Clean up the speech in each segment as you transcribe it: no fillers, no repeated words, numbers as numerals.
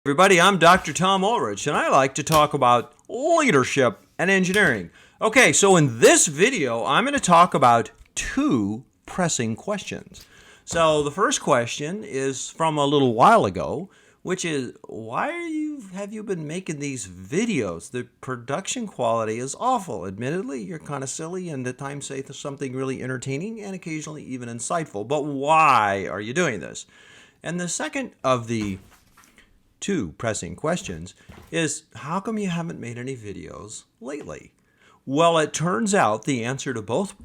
Everybody, I'm Dr. Tom Ulrich, and I like to talk about leadership and engineering. Okay, so in this video, I'm going to talk about two pressing questions. So the first question is from a little while ago, which is, have you been making these videos? The production quality is awful. Admittedly, you're kind of silly and at times say something really entertaining and occasionally even insightful. But why are you doing this? And the second of the two pressing questions is, how come you haven't made any videos lately? Well, it turns out the answer to both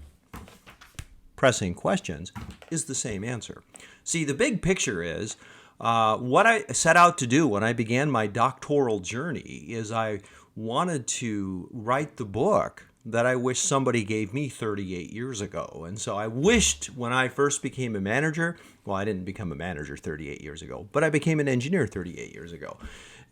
pressing questions is the same answer. See, the big picture is what I set out to do when I began my doctoral journey is I wanted to write the book that I wish somebody gave me 38 years ago. And so I wished when I first became a manager, well, I didn't become a manager 38 years ago, but I became an engineer 38 years ago.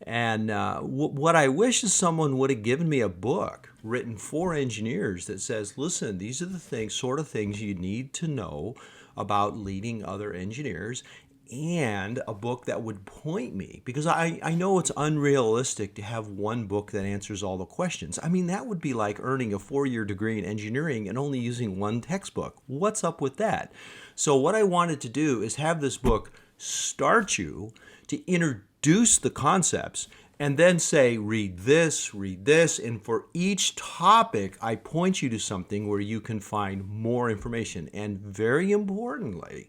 And what I wish is someone would have given me a book written for engineers that says, listen, these are the sort of things you need to know about leading other engineers, and a book that would point me, because I know it's unrealistic to have one book that answers all the questions. I mean, that would be like earning a 4-year degree in engineering and only using one textbook. What's up with that? So what I wanted to do is have this book start you to introduce the concepts and then say, read this, and for each topic, I point you to something where you can find more information. And very importantly,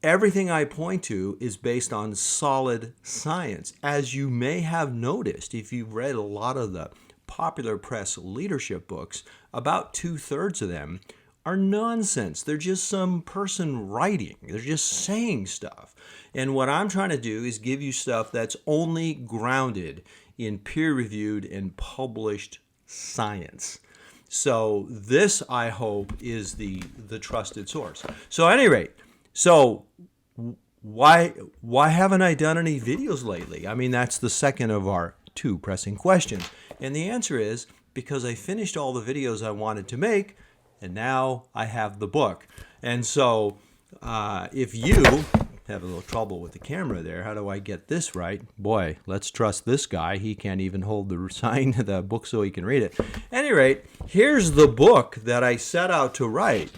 everything I point to is based on solid science. As you may have noticed, if you've read a lot of the popular press leadership books, about 2/3 of them are nonsense. They're just some person writing. They're just saying stuff. And what I'm trying to do is give you stuff that's only grounded in peer-reviewed and published science. So this, I hope, is the trusted source. So at any rate, why haven't I done any videos lately? I mean, that's the second of our two pressing questions. And the answer is because I finished all the videos I wanted to make, and now I have the book. And so if you have a little trouble with the camera there, how do I get this right? Boy, let's trust this guy. He can't even hold the book so he can read it. At any rate, here's the book that I set out to write.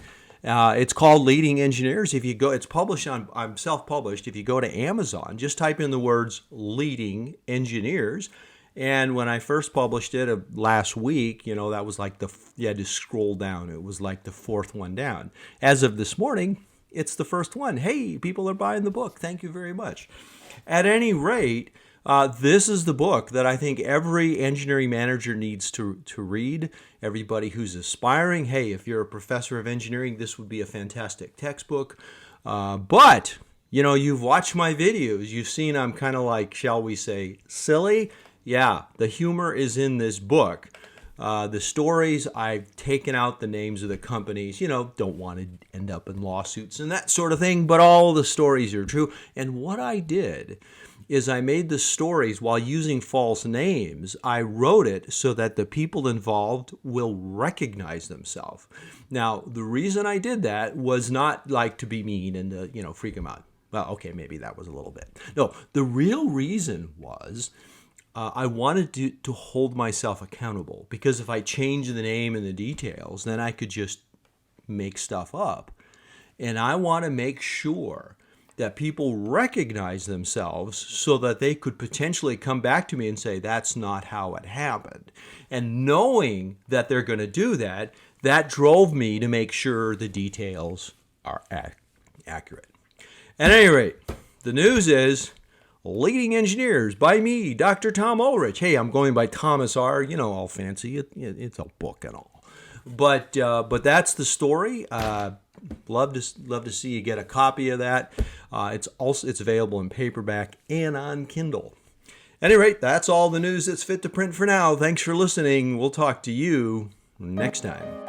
It's called Leading Engineers. If you go, it's published I'm self-published. If you go to Amazon, just type in the words Leading Engineers. And when I first published it last week, that was like you had to scroll down. It was like the fourth one down. As of this morning, it's the first one. Hey, people are buying the book. Thank you very much. At any rate, this is the book that I think every engineering manager needs to read. Everybody who's aspiring, hey, if you're a professor of engineering, this would be a fantastic textbook. But, you've watched my videos. You've seen I'm kind of like, shall we say, silly. Yeah, the humor is in this book. The stories, I've taken out the names of the companies, don't want to end up in lawsuits and that sort of thing, but all the stories are true. And what I did is I made the stories while using false names. I wrote it so that the people involved will recognize themselves. Now, the reason I did that was not like to be mean and to, freak them out. Well, okay, maybe that was a little bit. No, the real reason was I wanted to hold myself accountable, because if I change the name and the details, then I could just make stuff up. And I want to make sure that people recognize themselves so that they could potentially come back to me and say, that's not how it happened. And knowing that they're going to do that, that drove me to make sure the details are accurate. At any rate, the news is Leading Engineers by me, Dr. Tom Ulrich. Hey, I'm going by Thomas R., all fancy. It's a book and all. But that's the story. Love to see you get a copy of that. It's available in paperback and on Kindle. At any rate, that's all the news that's fit to print for now. Thanks for listening. We'll talk to you next time.